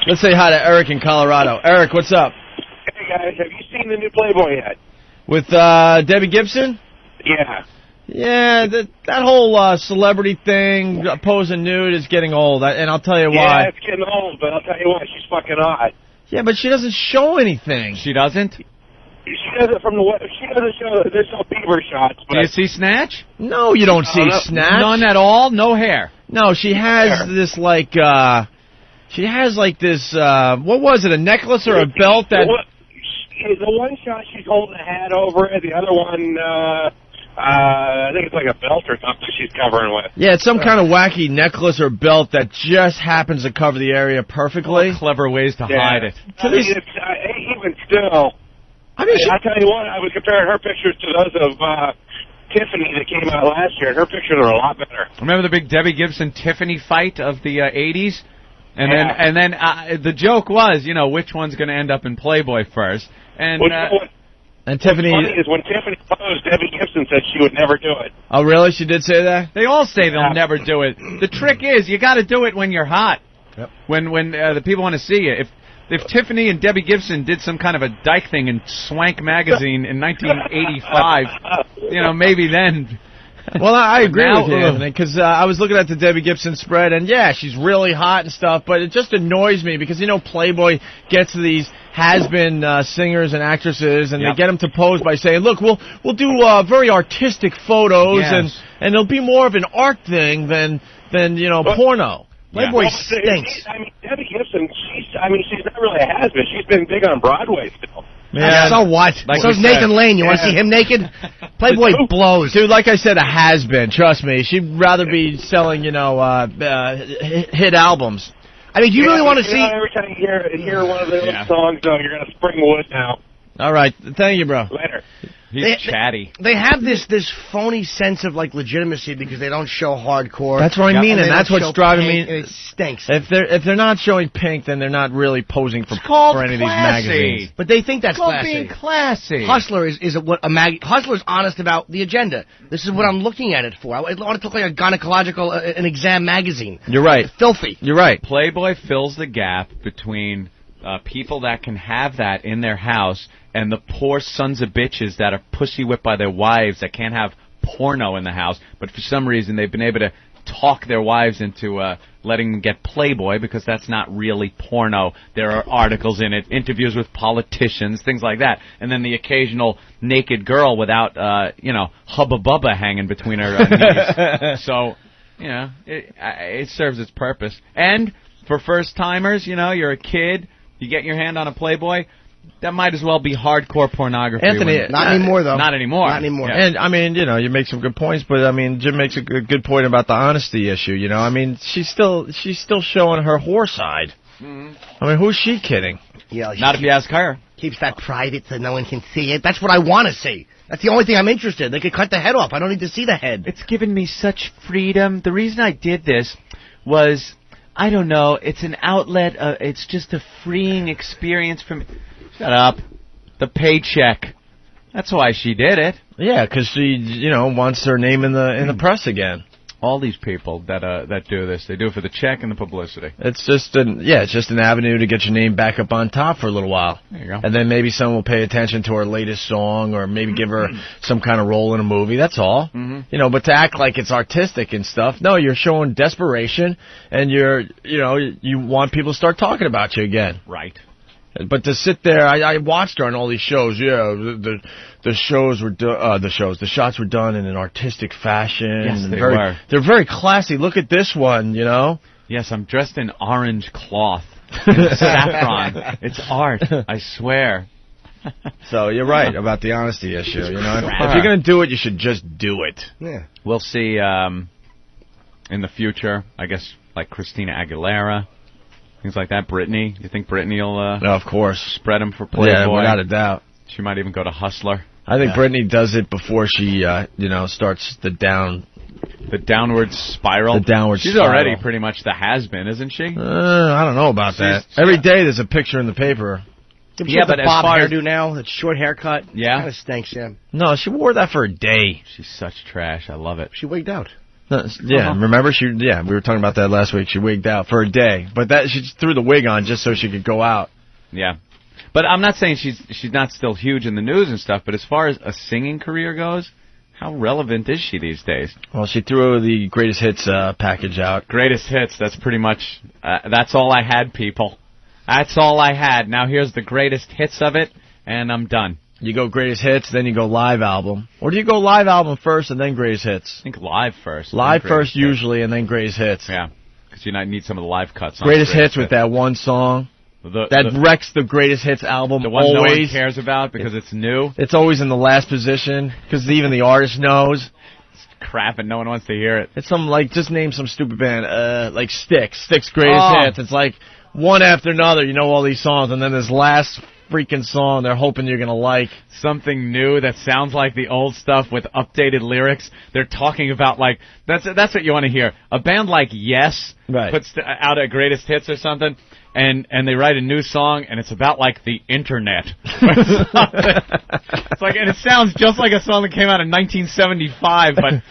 Let's say hi to Eric in Colorado. Eric, what's up? Hey, guys, have you seen the new Playboy yet? With Debbie Gibson? Yeah. Yeah, that whole celebrity thing, posing nude, is getting old, and I'll tell you why. Yeah, it's getting old, but I'll tell you what, she's fucking hot. Yeah, but she doesn't show anything. She doesn't? She does it from the... She doesn't show... There's no beaver shots, but... Do you see Snatch? No, you don't see Snatch. None at all? No hair? No, she has this, like, she has, like, this, what was it, a necklace or a belt that... The one shot, she's holding a hat over it. The other one, I think it's like a belt or something she's covering with. Yeah, it's some kind of wacky necklace or belt that just happens to cover the area perfectly. Oh, clever ways to hide it. Even still, I tell you what, I was comparing her pictures to those of Tiffany that came out last year, and her pictures are a lot better. Remember the big Debbie Gibson-Tiffany fight of the 80s? And then the joke was, you know, which one's going to end up in Playboy first. And Tiffany... What's funny is when Tiffany posed, Debbie Gibson said she would never do it. Oh, really? She did say that? They all say they'll never do it. The trick is, you got to do it when you're hot. Yep. When the people want to see you. If Tiffany and Debbie Gibson did some kind of a dyke thing in Swank magazine in 1985, you know, maybe then... Well, I agree with you, Anthony, because I was looking at the Debbie Gibson spread, and yeah, she's really hot and stuff, but it just annoys me because, you know, Playboy gets these has-been singers and actresses, and they get them to pose by saying, look, we'll do very artistic photos, and it'll be more of an art thing than you know, porno. Playboy stinks. I mean, Debbie Gibson, she's not really a has-been. She's been big on Broadway still. Yeah. So what? Like So's Nathan Lane. You want to see him naked? Playboy blows. Dude, like I said, a has-been. Trust me. She'd rather be selling, you know, hit albums. I mean, do you really want to see... Every time you hear one of their songs, though, you're going to spring wood now. All right. Thank you, bro. Later. He's chatty. They have this phony sense of, like, legitimacy because they don't show hardcore. That's what I mean, and that's what's driving me. It stinks. If they're not showing pink, then they're not really posing for any of these magazines. But they think that's it's called classy. being classy. Hustler Hustler's honest about the agenda. This is what I'm looking at it for. I want it to look like a gynecological, an exam magazine. You're right. Filthy. You're right. Playboy fills the gap between people that can have that in their house and the poor sons of bitches that are pussy whipped by their wives that can't have porno in the house, but for some reason they've been able to talk their wives into letting them get Playboy because that's not really porno. There are articles in it, interviews with politicians, things like that, and then the occasional naked girl without, you know, hubba bubba hanging between her knees. So, you know, it serves its purpose. And for first timers, you know, you're a kid, you get your hand on a Playboy. That might as well be hardcore pornography. Anthony, not anymore, though. Not anymore. Not anymore. Yeah. And, I mean, you know, you make some good points, but, I mean, Jim makes a good point about the honesty issue, you know. I mean, she's still showing her whore side. Mm-hmm. I mean, who's she kidding? Yeah, not if you ask her. Keeps that private so no one can see it. That's what I want to see. That's the only thing I'm interested in. They could cut the head off. I don't need to see the head. It's given me such freedom. The reason I did this was, I don't know, it's an outlet. It's just a freeing experience for me. Shut up. The paycheck. That's why she did it. Yeah, because she, you know, wants her name in the press again. All these people that do this, they do it for the check and the publicity. It's just an avenue to get your name back up on top for a little while. There you go. And then maybe someone will pay attention to her latest song, or maybe give her some kind of role in a movie. That's all. Mm-hmm. You know, but to act like it's artistic and stuff, no, you're showing desperation, and you want people to start talking about you again. Right. But to sit there, I watched her on all these shows. Yeah, the shots were done in an artistic fashion. Yes, they were. They're very classy. Look at this one, you know. Yes, I'm dressed in orange cloth, saffron. It's art, I swear. So you're right about the honesty issue. You know, if you're gonna do it, you should just do it. Yeah. We'll see in the future. I guess like Christina Aguilera. Things like that. Britney. You think Britney will of course. Spread them for Playboy? Yeah, without a doubt. She might even go to Hustler. I think Britney does it before she, starts the downward spiral. She's already pretty much the has-been, isn't she? I don't know about that. Every day there's a picture in the paper. Yeah, but as far as hairdo now, that short haircut, yeah, kind of stinks. Yeah. No, she wore that for a day. She's such trash. I love it. She wigged out. Yeah, remember we were talking about that last week. She wigged out for a day, but she threw the wig on just so she could go out. Yeah, but I'm not saying she's not still huge in the news and stuff. But as far as a singing career goes, how relevant is she these days? Well, she threw the greatest hits package out. Greatest hits. That's pretty much. That's all I had, people. That's all I had. Now here's the greatest hits of it, and I'm done. You go greatest hits, then you go live album. Or do you go live album first and then greatest hits? I think live first. Live first usually, and then greatest hits. Yeah, because you need some of the live cuts. Greatest hits with that one song. That wrecks the greatest hits album. The one always. No one cares about because it's new. It's always in the last position because even the artist knows. It's crap and no one wants to hear it. It's just name some stupid band like Styx. Styx greatest hits. It's like one after another. You know all these songs, and then this last freaking song they're hoping you're gonna like. Something new that sounds like the old stuff with updated lyrics. They're talking about that's what you want to hear. A band like Yes puts out a greatest hits or something, and they write a new song and it's about the internet. It's and it sounds just like a song that came out in 1975, but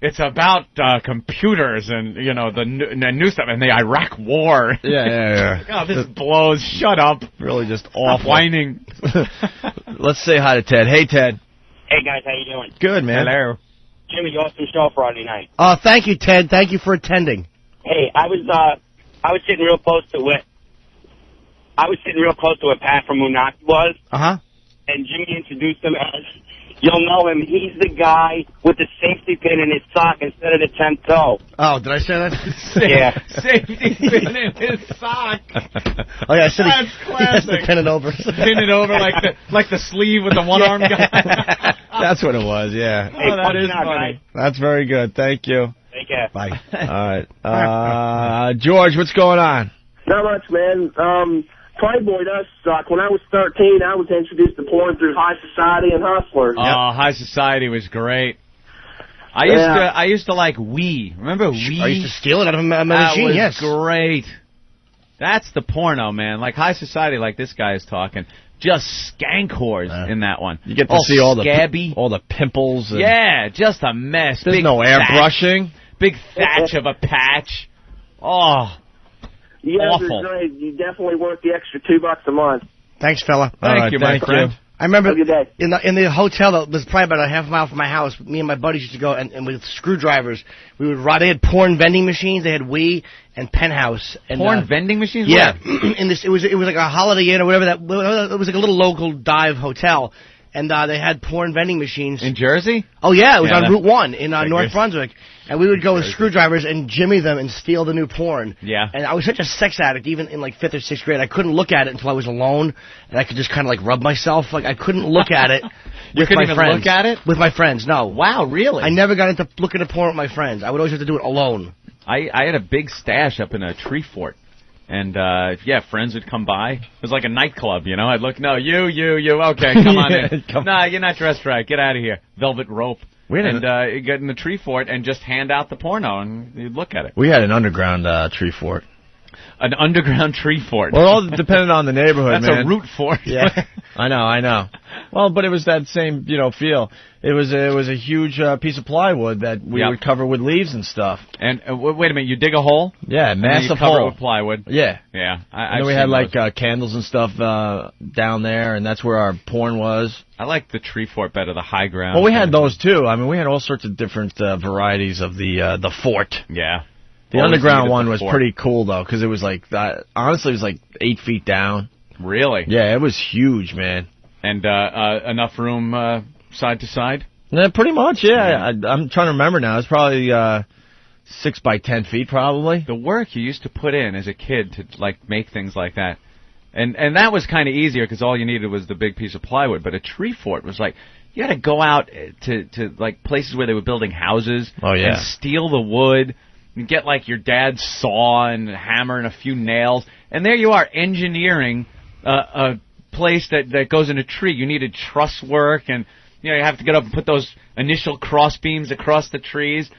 it's about computers and the new stuff and the Iraq War. Yeah. Oh, this blows. Shut up. Really just awful. Whining. Let's say hi to Ted. Hey, Ted. Hey, guys, how you doing? Good, man. Hello. Jimmy, awesome show Friday night. Oh, thank you, Ted. Thank you for attending. Hey, I was sitting real close to what Pat from Moonaki was. Uh-huh. And Jimmy introduced him as, you'll know him, he's the guy with the safety pin in his sock instead of the 10th toe. Oh, did I say that? Yeah. Safety pin in his sock. Oh, yeah, I said That's classic. Pin it over. Pin it over like the sleeve with the one-armed guy. That's what it was, yeah. Hey, that is funny. guys. That's very good. Thank you. Take care. Bye. All right. George, what's going on? Not much, man. Playboy does suck. When I was 13, I was introduced to porn through High Society and Hustler. Oh, High Society was great. I used to like Wii. Remember Wii? I used to steal it out of a machine, that was yes. Great. That's the porno, man. Like High Society, like this guy is talking. Just skank whores in that one. You get to see all the pimples. And just a mess. There's no airbrushing. Big thatch of a patch. Oh. You guys awful. are great. You definitely worth the extra $2 a month. Thanks, fella. Thank you, my friend. I remember Have a good day. in the hotel that was probably about a half mile from my house, me and my buddies used to go, and with screwdrivers, we would ride. They had porn vending machines. They had Wii and Penthouse. And, porn vending machines? Yeah. In this, it was like a Holiday Inn or whatever. It was like a little local dive hotel. And they had porn vending machines. In Jersey? Oh, yeah. It was on Route 1 in North Brunswick. And we would go with screwdrivers and jimmy them and steal the new porn. Yeah. And I was such a sex addict, even in 5th or 6th grade. I couldn't look at it until I was alone. And I could just kind of rub myself. I couldn't look at it You couldn't even friends. look at it? With my friends, no. Wow, really? I never got into looking at porn with my friends. I would always have to do it alone. I had a big stash up in a tree fort. And, friends would come by. It was like a nightclub, I'd look, no, you, okay, come on in. No, you're not dressed right. Get out of here. Velvet rope. And you get in the tree fort and just hand out the porno, and you'd look at it. We had an underground tree fort. An underground tree fort. Well, it all depended on the neighborhood, That's man. a root fort. Yeah, I know. Well, but it was that same, feel. It was a huge piece of plywood that we would cover with leaves and stuff. And wait a minute, you dig a hole? Yeah, massive cover hole. It with plywood. Yeah. Yeah. And then we had candles and stuff down there, and that's where our porn was. I like the tree fort better, the high ground. Well, we had those too. I mean, we had all sorts of different varieties of the fort. Yeah. The underground one was pretty cool though, because it was honestly, it was 8 feet down. Really? Yeah, it was huge, man. And enough room side to side? Yeah, pretty much, yeah. I'm trying to remember now. It's probably 6 by 10 feet, probably. The work you used to put in as a kid to make things like that, and that was kind of easier because all you needed was the big piece of plywood. But a tree fort was you had to go out to places where they were building houses. Oh yeah. And steal the wood. You get your dad's saw and hammer and a few nails, and there you are engineering a place that goes in a tree. You needed truss work, and you have to get up and put those initial cross beams across the trees,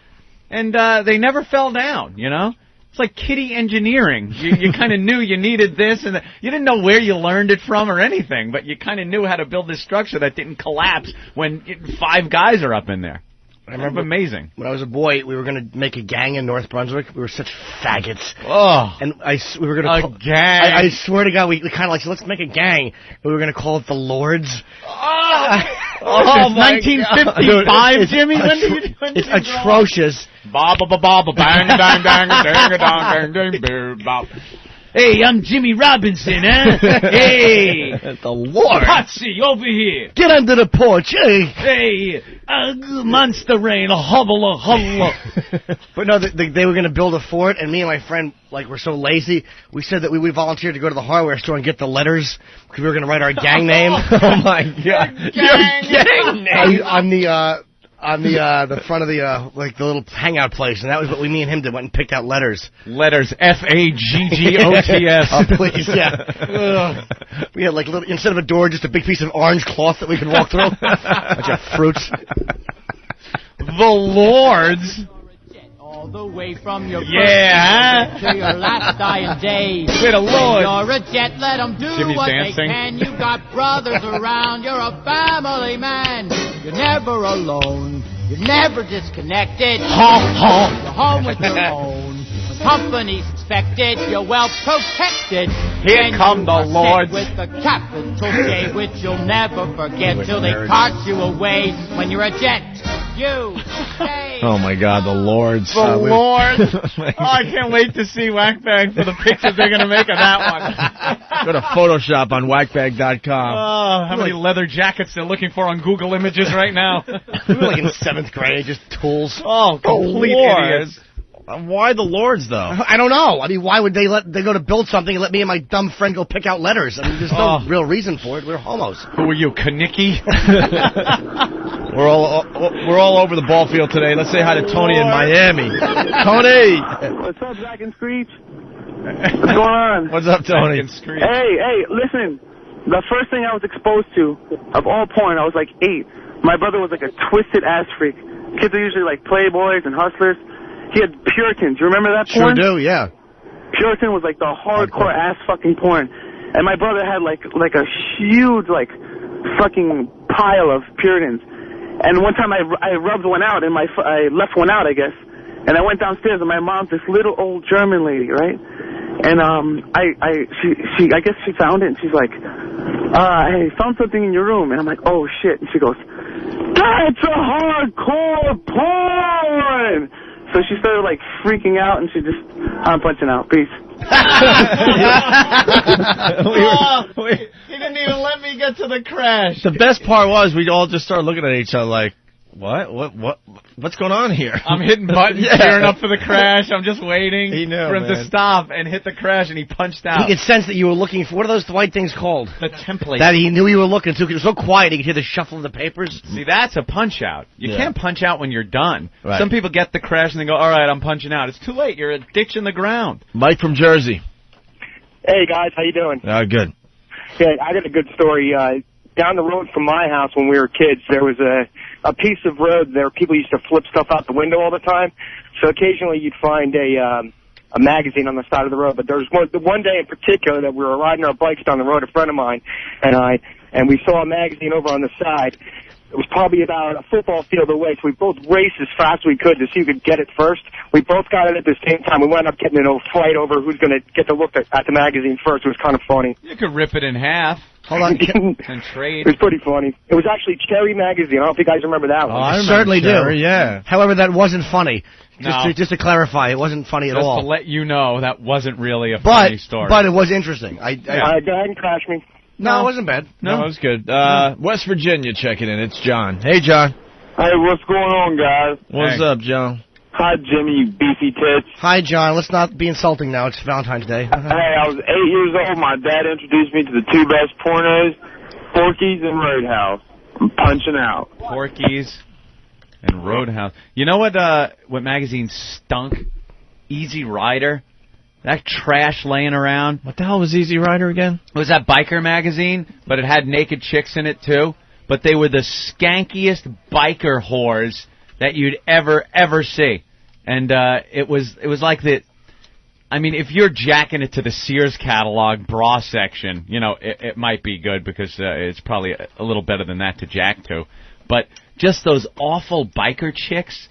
and they never fell down. It's like kiddie engineering. You kind of knew you needed this, and you didn't know where you learned it from or anything, but you kind of knew how to build this structure that didn't collapse when 5 guys are up in there. I remember amazing. When I was a boy, we were going to make a gang in North Brunswick. We were such faggots. Oh. And we were going to a gang. I swear to God, we kind of like, so let's make a gang. But we were going to call it the Lords. Oh, 1955, Jimmy. It's atrocious. Ba ba ba ba ba bang dang dang dang dang dang dang bop. Hey, I'm Jimmy Robinson, huh? Hey, the Lord. Patsy, over here. Get under the porch, hey. Hey, monster rain, hubble, hubble. But no, they were going to build a fort, and me and my friend were so lazy. We said that we volunteered to go to the hardware store and get the letters because we were going to write our gang name. Oh my God, your gang name on the front of the the little hangout place, and that was what me and him did. Went and picked out letters. Letters FAGGOTS. Oh please, yeah. We had little, instead of a door, just a big piece of orange cloth that we could walk through. Bunch of fruits. The Lords. All the way from your to your last dying day. Say the Lord. You're a jet, let them do Jimmy's what dancing. they can. You've got brothers around, you're a family man. You're never alone, you're never disconnected. You're home with your own. When company's expected, you're well protected. Here come the Lords. With the capital J, which you'll never forget till they cart you away. When you're a jet, you stay. Oh my God, the Lords. The Lords. I can't wait to see Whackbag for the pictures they're going to make of that one. Go to Photoshop on whackbag.com. Oh, how many leather jackets they're looking for on Google Images right now. We were in 7th grade, just tools. Oh, complete idiots. Why the Lords, though? I don't know. I mean, why would they go to build something and let me and my dumb friend go pick out letters? I mean, there's no real reason for it. We're homos. Who are you, Kanicki? We're all over the ball field today. Let's say hi to Tony in Miami. Tony! What's up, Zach and Screech? What's going on? What's up, Tony? Hey, listen. The first thing I was exposed to, of all porn, I was like 8. My brother was like a twisted ass freak. Kids are usually like playboys and hustlers. He had Puritans. You remember that porn? Sure do, yeah. Puritan was like the hardcore ass fucking porn. And my brother had like a huge fucking pile of Puritans. And one time I rubbed one out and I left one out, I guess. And I went downstairs and my mom's this little old German lady, right? And I guess she found it and she's like, hey, found something in your room. And I'm like, oh shit. And she goes, that's a hardcore porn! So she started freaking out, and I'm punching out. Peace. He didn't even let me get to the crash. The best part was we all just started looking at each other like, what's going on here? I'm hitting buttons, gearing up for the crash. I'm just waiting for him to stop and hit the crash, and he punched out. He could sense that you were looking for, what are those white things called? The template. That he knew you were looking, so he was so quiet he could hear the shuffle of the papers. See, that's a punch out. You can't punch out when you're done. Right. Some people get the crash and they go, all right, I'm punching out. It's too late. You're a ditch in the ground. Mike from Jersey. Hey, guys, how you doing? Good. Yeah, I got a good story. Down the road from my house when we were kids, there was a piece of road there. People used to flip stuff out the window all the time. So occasionally you'd find a magazine on the side of the road. But there was one day in particular that we were riding our bikes down the road, a friend of mine and we saw a magazine over on the side. It was probably about a football field away, so we both raced as fast as we could to see who could get it first. We both got it at the same time. We wound up getting in a fight over who's going to get to look at the magazine first. It was kind of funny. You could rip it in half. Hold on. And trade. It was pretty funny. It was actually Cherry Magazine. I don't know if you guys remember that one. I certainly Cherry, do. Yeah. However, that wasn't funny. No. Just to clarify, it wasn't funny at all. Just to let you know, that wasn't really a funny story. But it was interesting. Go ahead and crash me. No, it wasn't bad. No, it was good. West Virginia checking in. It's John. Hey, John. Hey, what's going on, guys? What's up, John? Hi, Jimmy, you beefy tits. Hi, John. Let's not be insulting now. It's Valentine's Day. Hey, I was 8 years old. My dad introduced me to the two best pornos, Porky's and Roadhouse. I'm punching out. Porky's and Roadhouse. You know what magazine stunk? Easy Rider. That trash laying around. What the hell was Easy Rider again? It was that biker magazine, but it had naked chicks in it too. But they were the skankiest biker whores that you'd ever see. And it was like the... I mean, if you're jacking it to the Sears catalog bra section, it might be good because it's probably a little better than that to jack to. But just those awful biker chicks.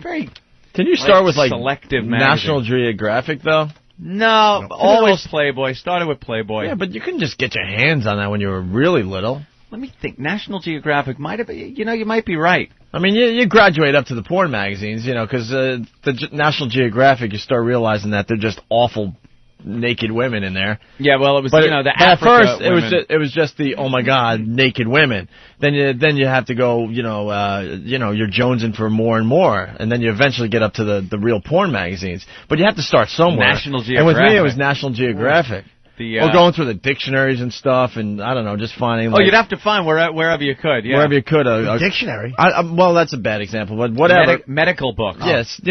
Very. Can you start with selective National Geographic though? No, always Playboy. Started with Playboy. Yeah, but you couldn't just get your hands on that when you were really little. Let me think. National Geographic might have been. You know, you might be right. I mean, you graduate up to the porn magazines, because the National Geographic, you start realizing that they're just awful naked women in there. Yeah, well, it was but, the Africa at first women. it was just the oh my god naked women. Then you have to go you're jonesing for more and more, and then you eventually get up to the real porn magazines. But you have to start somewhere. National Geographic. And with me, it was National Geographic. Or going through the dictionaries and stuff, and I don't know, just finding. You'd have to find wherever you could. Yeah. Wherever you could. A dictionary. Well, that's a bad example, but whatever. Medical book. Yes,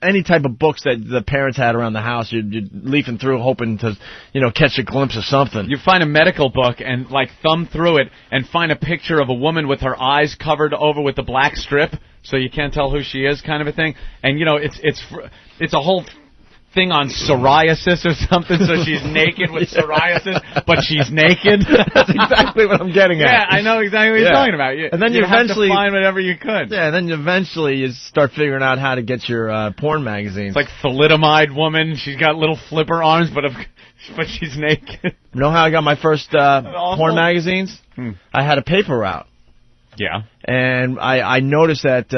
any type of books that the parents had around the house, you're leafing through, hoping to, catch a glimpse of something. You find a medical book and thumb through it and find a picture of a woman with her eyes covered over with a black strip, so you can't tell who she is, kind of a thing. And it's a whole thing on psoriasis or something, so she's naked with psoriasis, but she's naked. That's exactly what I'm getting at. Yeah, I know exactly what you're talking about. And then you eventually have to find whatever you could. Yeah, and then eventually you start figuring out how to get your porn magazines. It's like thalidomide woman. She's got little flipper arms, but she's naked. You know how I got my first porn magazines? I had a paper route. Yeah. And I noticed that,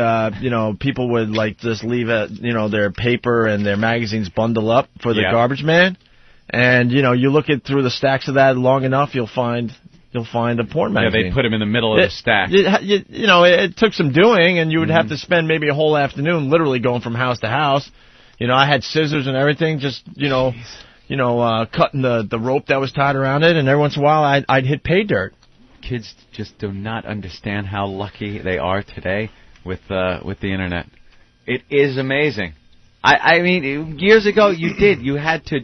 people would just leave their paper and their magazines bundle up for the garbage man. And, you look through the stacks of that long enough, you'll find a porn magazine. Yeah, they put them in the middle of the stack. It took some doing, and you would have to spend maybe a whole afternoon literally going from house to house. I had scissors and everything, just, cutting the rope that was tied around it, and every once in a while I'd hit pay dirt. Kids just do not understand how lucky they are today with the internet. It is amazing. I mean, years ago you had to.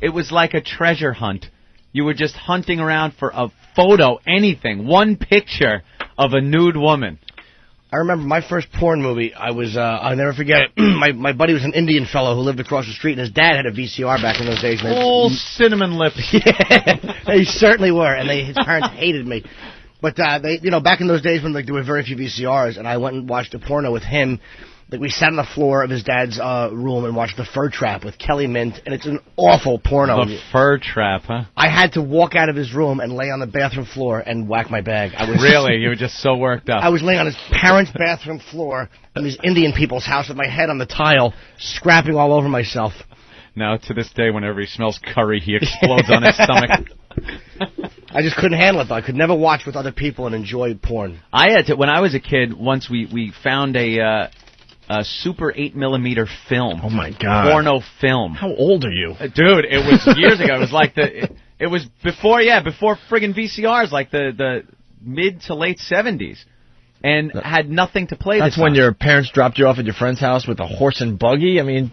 It was like a treasure hunt. You were just hunting around for a photo, anything, one picture of a nude woman. I remember my first porn movie. I'll never forget it. My buddy was an Indian fellow who lived across the street, and his dad had a VCR back in those days. Oh, cinnamon lips. Yeah, they certainly were, and his parents hated me. But back in those days when there were very few VCRs, and I went and watched a porno with him. We sat on the floor of his dad's room and watched The Fur Trap with Kelly Mint, and it's an awful porno. The Fur Trap, huh? I had to walk out of his room and lay on the bathroom floor and whack my bag. Really? You were just so worked up. I was laying on his parents' bathroom floor in these Indian people's house with my head on the tile, scrapping all over myself. Now, to this day, whenever he smells curry, he explodes on his stomach. I just couldn't handle it, though. I could never watch with other people and enjoy porn. I had to. When I was a kid, once we found a Super 8mm film. Oh my God! Porno film. How old are you, dude? It was years ago. It was like it was before friggin' VCRs, like the mid to late 70s, and had nothing to play. That's when your parents dropped you off at your friend's house with a horse and buggy. I mean,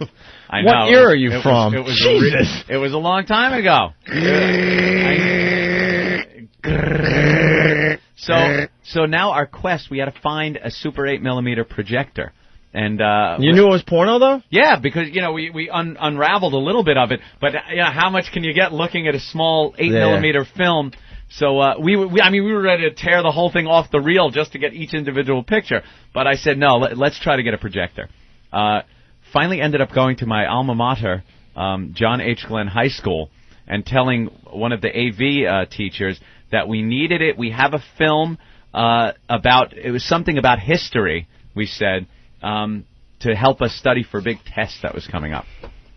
I know. What era are you from? Jesus, it was a long time ago. So now our quest, we had to find a Super 8mm projector. And you knew it was porno, though? Yeah, because, we unraveled a little bit of it. But, how much can you get looking at a small 8mm film? So we were ready to tear the whole thing off the reel just to get each individual picture. But I said, no, let's try to get a projector. Finally ended up going to my alma mater, John H. Glenn High School, and telling one of the AV teachers that we needed it. We have a film it was something about history, we said, to help us study for a big test that was coming up.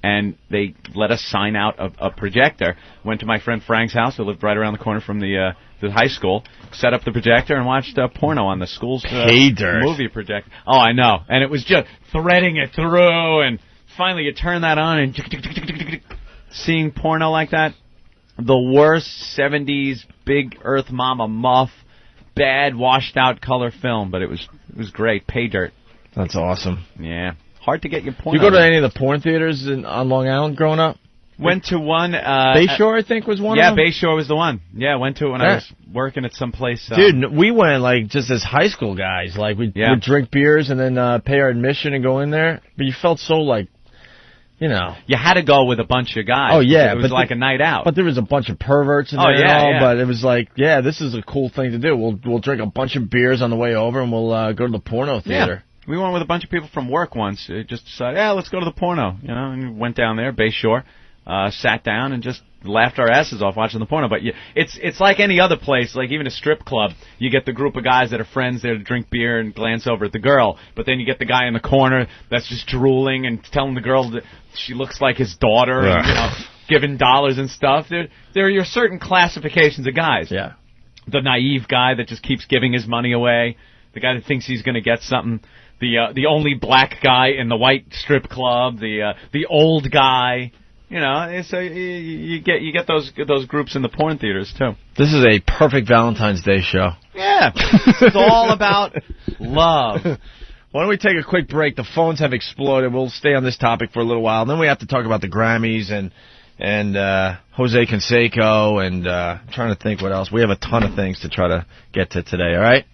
And they let us sign out a projector. Went to my friend Frank's house, who lived right around the corner from the high school, set up the projector, and watched porno on the school's movie projector. Oh, I know. And it was just threading it through, and finally you turn that on, and seeing porno like that. The worst 70s big Earth Mama muff, bad washed-out color film, but it was great. Pay dirt. That's awesome. Yeah. Hard to get your porn. You go to any of the porn theaters on Long Island growing up? Went to one. Bayshore, I think, was one of them? Yeah, Bayshore was the one. Yeah, went to it when I was working at some place. Dude, we went, just as high school guys. We'd drink beers and then pay our admission and go in there. But you felt so, you know, you had to go with a bunch of guys. Oh yeah, it was like a night out. But there was a bunch of perverts in there. And all, but it was like, this is a cool thing to do. We'll drink a bunch of beers on the way over, and we'll go to the porno theater. Yeah. We went with a bunch of people from work once. Just decided, let's go to the porno. You know, and went down there, Bay Shore, sat down, and just laughed our asses off watching the porno. But it's like any other place, like even a strip club. You get the group of guys that are friends there to drink beer and glance over at the girl, but then you get the guy in the corner that's just drooling and telling the girl that she looks like his daughter, and giving dollars and stuff. There are your certain classifications of guys. Yeah, the naive guy that just keeps giving his money away, the guy that thinks he's going to get something. The only black guy in the white strip club, the old guy. You know, so you get those groups in the porn theaters too. This is a perfect Valentine's Day show. Yeah, it's all about love. Why don't we take a quick break? The phones have exploded. We'll stay on this topic for a little while. Then we have to talk about the Grammys and Jose Canseco and I'm trying to think what else. We have a ton of things to try to get to today. All right.